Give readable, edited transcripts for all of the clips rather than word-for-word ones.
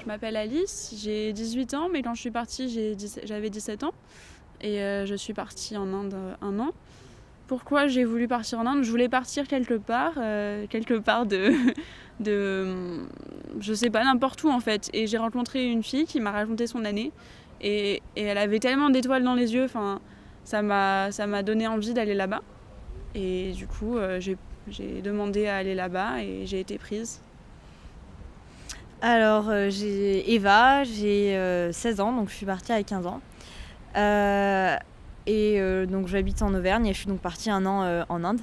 m'appelle Alice, j'ai 18 ans, mais quand je suis partie, j'avais 17 ans. Et je suis partie en Inde un an. Pourquoi j'ai voulu partir en Inde ? Je voulais partir quelque part de je sais pas, n'importe où en fait. Et j'ai rencontré une fille qui m'a raconté son année. Et elle avait tellement d'étoiles dans les yeux, ça m'a donné envie d'aller là-bas. Et du coup, j'ai demandé à aller là-bas et j'ai été prise. Alors, j'ai Eva, j'ai 16 ans, donc je suis partie à 15 ans. Donc j'habite en Auvergne et je suis donc partie un an en Inde.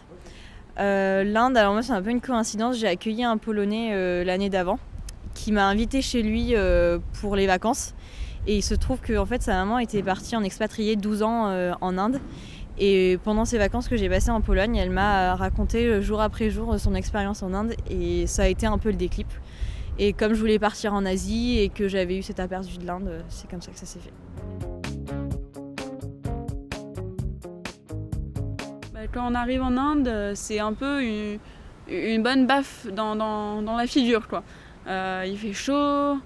L'Inde, alors moi c'est un peu une coïncidence, j'ai accueilli un Polonais l'année d'avant qui m'a invitée chez lui pour les vacances. Et il se trouve que en fait, sa maman était partie en expatrié 12 ans en Inde. Et pendant ces vacances que j'ai passées en Pologne, elle m'a raconté jour après jour son expérience en Inde et ça a été un peu le déclic. Et comme je voulais partir en Asie et que j'avais eu cet aperçu de l'Inde, c'est comme ça que ça s'est fait. Quand on arrive en Inde, c'est un peu une bonne baffe dans la figure, quoi. Il fait chaud,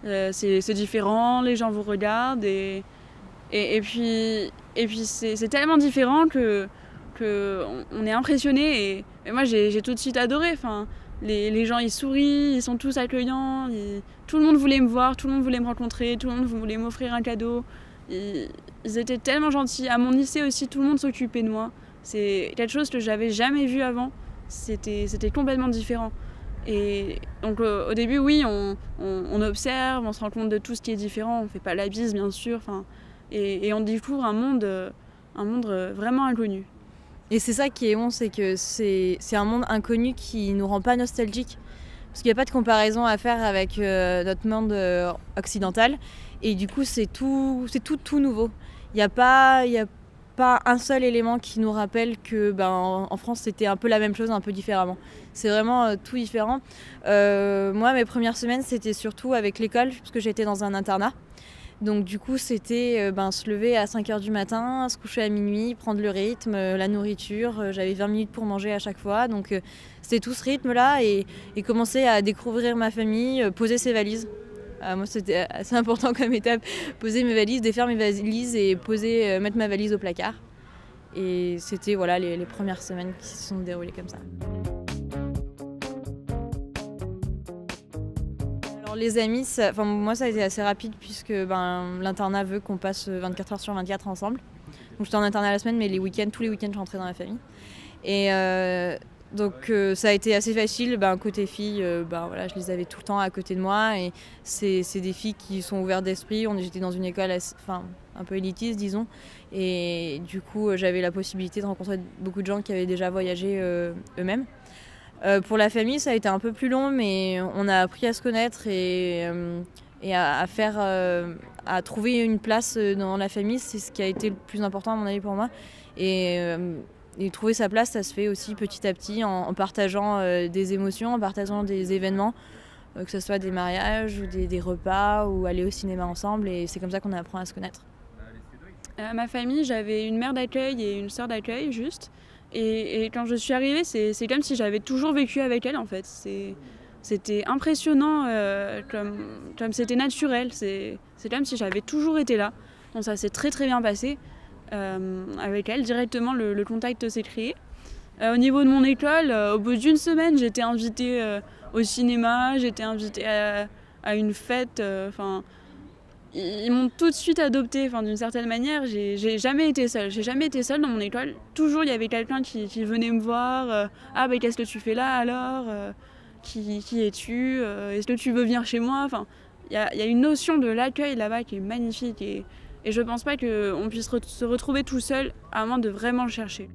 c'est différent, les gens vous regardent et puis c'est tellement différent que on est impressionné et moi j'ai tout de suite adoré. Les gens ils sourient, ils sont tous accueillants, tout le monde voulait me voir, tout le monde voulait me rencontrer, tout le monde voulait m'offrir un cadeau. Ils étaient tellement gentils. À mon lycée aussi, tout le monde s'occupait de moi. C'est quelque chose que j'avais jamais vu avant. C'était complètement différent. Et donc au début, oui, on observe, on se rend compte de tout ce qui est différent. On fait pas la bise, bien sûr. Et on découvre un monde vraiment inconnu. Et c'est ça qui est bon, c'est que c'est un monde inconnu qui nous rend pas nostalgiques. Parce qu'il n'y a pas de comparaison à faire avec notre monde occidental. Et du coup, c'est tout nouveau. Il n'y a pas un seul élément qui nous rappelle que en France, c'était un peu la même chose, un peu différemment. C'est vraiment tout différent. Moi, mes premières semaines, c'était surtout avec l'école, parce que j'étais dans un internat. Donc du coup, c'était se lever à 5h du matin, se coucher à minuit, prendre le rythme, la nourriture. J'avais 20 minutes pour manger à chaque fois. Donc c'était tout ce rythme-là et commencer à découvrir ma famille, poser ses valises. Moi, c'était assez important comme étape. Poser mes valises, défaire mes valises et mettre ma valise au placard. Et c'était les premières semaines qui se sont déroulées comme ça. Alors les amis, moi ça a été assez rapide puisque l'internat veut qu'on passe 24 heures sur 24 ensemble. Donc j'étais en internat la semaine, mais tous les week-ends je rentrais dans la famille. Et donc ça a été assez facile. Côté filles, je les avais tout le temps à côté de moi. Et c'est des filles qui sont ouvertes d'esprit. J'étais dans une école un peu élitiste, disons. Et du coup, j'avais la possibilité de rencontrer beaucoup de gens qui avaient déjà voyagé eux-mêmes. Pour la famille, ça a été un peu plus long, mais on a appris à se connaître et à trouver une place dans la famille. C'est ce qui a été le plus important à mon avis pour moi. Et trouver sa place, ça se fait aussi petit à petit en partageant des émotions, en partageant des événements, que ce soit des mariages ou des repas ou aller au cinéma ensemble. Et c'est comme ça qu'on apprend à se connaître. Ma famille, j'avais une mère d'accueil et une sœur d'accueil juste. Et quand je suis arrivée, c'est comme si j'avais toujours vécu avec elle en fait. C'était impressionnant comme c'était naturel. C'est comme si j'avais toujours été là. Donc ça s'est très très bien passé. Avec elle, directement le contact s'est créé. Au niveau de mon école, au bout d'une semaine, j'étais invitée au cinéma, j'étais invitée à une fête. Ils m'ont tout de suite adoptée, d'une certaine manière. J'ai jamais été seule. J'ai jamais été seule dans mon école. Toujours, il y avait quelqu'un qui venait me voir. Qu'est-ce que tu fais là alors qui es-tu Est-ce que tu veux venir chez moi il y a une notion de l'accueil là-bas qui est magnifique. Et je pense pas qu'on puisse se retrouver tout seul à moins de vraiment le chercher.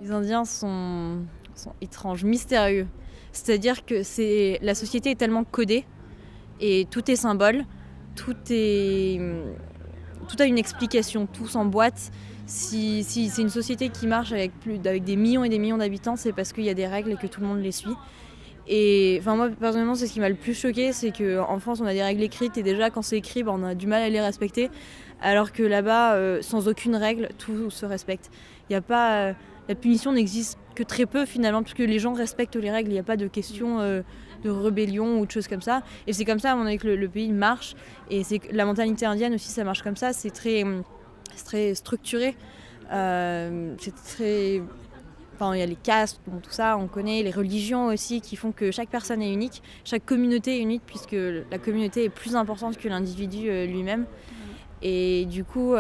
Les Indiens sont étranges, mystérieux. C'est-à-dire que la société est tellement codée et tout est symbole, tout a une explication, tout s'emboîte. Si c'est une société qui marche avec des millions et des millions d'habitants, c'est parce qu'il y a des règles et que tout le monde les suit. Et moi personnellement, c'est ce qui m'a le plus choqué, c'est qu'en France on a des règles écrites et déjà quand c'est écrit, on a du mal à les respecter, alors que là-bas, sans aucune règle, tout se respecte. Il n'y a la punition n'existe que très peu finalement, puisque les gens respectent les règles, il n'y a pas de question de rébellion ou de choses comme ça. Et c'est comme ça à mon avis que le pays marche. Et la mentalité indienne aussi, ça marche comme ça, c'est très structuré. C'est très... Enfin, il y a les castes, bon, tout ça, on connaît, les religions aussi, qui font que chaque personne est unique, chaque communauté est unique, puisque la communauté est plus importante que l'individu lui-même. Et du coup,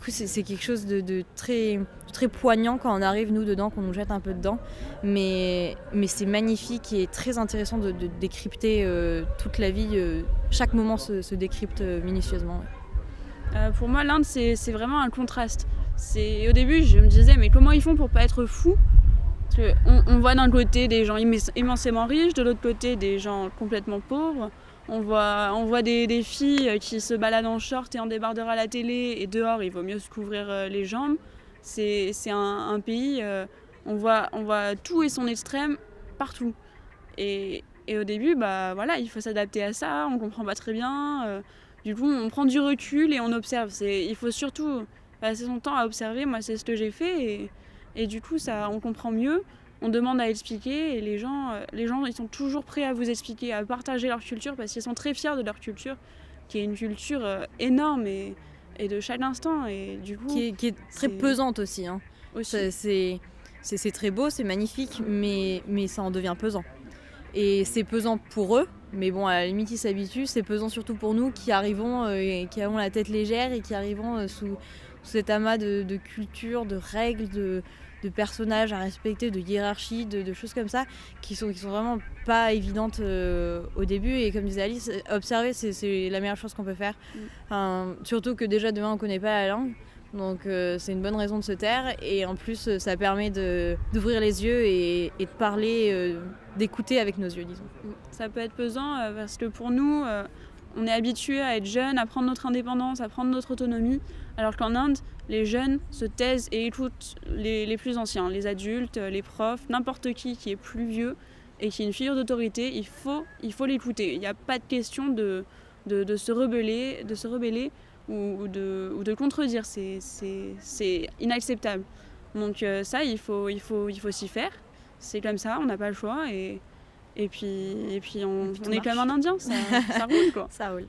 c'est quelque chose de très, très poignant quand on arrive, nous, dedans, qu'on nous jette un peu dedans. Mais c'est magnifique et très intéressant de décrypter toute la vie. Chaque moment se décrypte minutieusement. Pour moi, l'Inde, c'est vraiment un contraste. Au début, je me disais, mais comment ils font pour pas être fous ? Parce qu'on voit d'un côté des gens immensément riches, de l'autre côté des gens complètement pauvres. On voit des filles qui se baladent en short et en débardeur à la télé, et dehors, il vaut mieux se couvrir les jambes. C'est un pays, on voit tout et son extrême partout. Et au début, voilà, il faut s'adapter à ça, on comprend pas très bien. Du coup, on prend du recul et on observe. Il faut surtout passer son temps à observer. Moi, c'est ce que j'ai fait. Et du coup, ça, on comprend mieux. On demande à expliquer. Et les gens, ils sont toujours prêts à vous expliquer, à partager leur culture, parce qu'ils sont très fiers de leur culture, qui est une culture énorme et de chaque instant. Et du coup, qui est très pesante aussi. Hein. C'est très beau, c'est magnifique, mais ça en devient pesant. Et c'est pesant pour eux, mais bon, à la limite, ils s'habituent. C'est pesant surtout pour nous qui arrivons et qui avons la tête légère et qui arrivons sous cet amas de culture, de règles, de personnages à respecter, de hiérarchie, de choses comme ça, qui sont vraiment pas évidentes au début. Et comme disait Alice, observer, c'est la meilleure chose qu'on peut faire. Surtout que déjà, demain, on connaît pas la langue. Donc c'est une bonne raison de se taire, et en plus ça permet d'ouvrir les yeux et de parler, d'écouter avec nos yeux, disons. Ça peut être pesant parce que pour nous, on est habitués à être jeunes, à prendre notre indépendance, à prendre notre autonomie, alors qu'en Inde, les jeunes se taisent et écoutent les plus anciens, les adultes, les profs, n'importe qui est plus vieux et qui est une figure d'autorité, il faut l'écouter. Il n'y a pas de question de se rebeller, ou de contredire, c'est inacceptable. Donc ça, il faut s'y faire. C'est comme ça, on n'a pas le choix, et puis on est comme un Indien, ça roule quoi. Ça roule.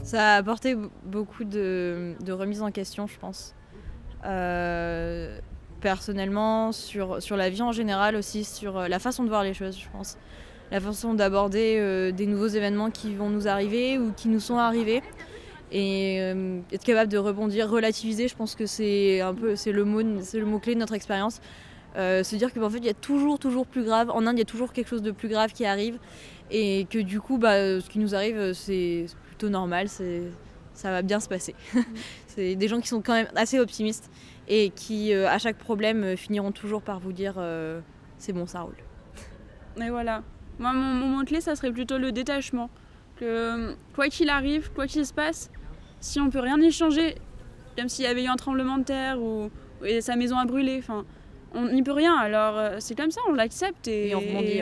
Ça a apporté beaucoup de remise en question, je pense. Personnellement, sur la vie en général aussi, sur la façon de voir les choses, je pense. La façon d'aborder des nouveaux événements qui vont nous arriver ou qui nous sont arrivés, et être capable de rebondir, relativiser, je pense que c'est le mot clé de notre expérience. Se dire qu'en fait il y a toujours plus grave, en Inde il y a toujours quelque chose de plus grave qui arrive, et que du coup ce qui nous arrive c'est plutôt normal, ça va bien se passer. C'est des gens qui sont quand même assez optimistes et qui à chaque problème finiront toujours par vous dire c'est bon, ça roule. Et voilà. Moi, mon mot-clé, ça serait plutôt le détachement. Que quoi qu'il arrive, quoi qu'il se passe, si on peut rien y changer, comme s'il y avait eu un tremblement de terre ou sa maison a brûlé, on n'y peut rien. Alors c'est comme ça, on l'accepte et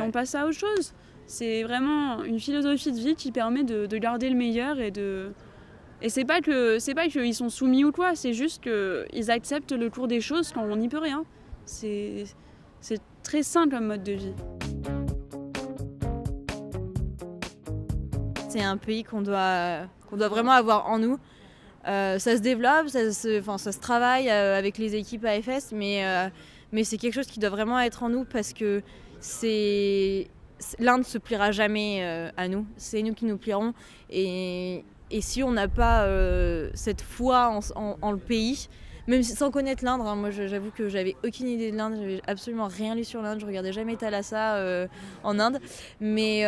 on passe à autre chose. C'est vraiment une philosophie de vie qui permet de garder le meilleur et c'est pas qu'ils sont soumis ou quoi, c'est juste qu'ils acceptent le cours des choses quand on n'y peut rien. C'est très sain comme mode de vie. C'est un pays qu'on doit vraiment avoir en nous. Ça se développe, ça se travaille avec les équipes AFS, mais c'est quelque chose qui doit vraiment être en nous, parce que l'Inde ne se pliera jamais à nous. C'est nous qui nous plierons. Et si on n'a pas cette foi en le pays, même sans connaître l'Inde, moi j'avoue que j'avais aucune idée de l'Inde, j'avais absolument rien lu sur l'Inde, je regardais jamais Thalassa en Inde, mais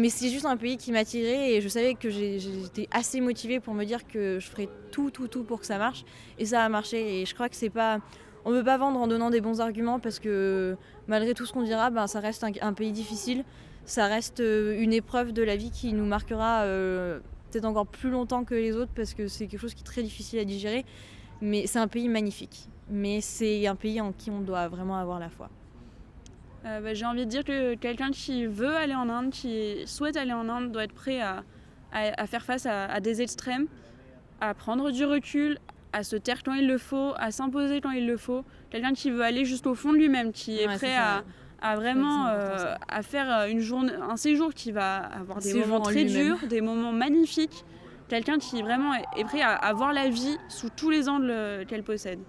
c'est juste un pays qui m'attirait, et je savais que j'étais assez motivée pour me dire que je ferais tout pour que ça marche, et ça a marché. Et je crois que on ne peut pas vendre en donnant des bons arguments, parce que malgré tout ce qu'on dira, ça reste un pays difficile, ça reste une épreuve de la vie qui nous marquera peut-être encore plus longtemps que les autres, parce que c'est quelque chose qui est très difficile à digérer. Mais c'est un pays magnifique, mais c'est un pays en qui on doit vraiment avoir la foi. J'ai envie de dire que quelqu'un qui veut aller en Inde, qui souhaite aller en Inde, doit être prêt à faire face à des extrêmes, à prendre du recul, à se taire quand il le faut, à s'imposer quand il le faut. Quelqu'un qui veut aller juste au fond de lui-même, qui est prêt à vraiment à faire un séjour qui va avoir des moments très durs, des moments magnifiques. Quelqu'un qui vraiment est prêt à voir la vie sous tous les angles qu'elle possède.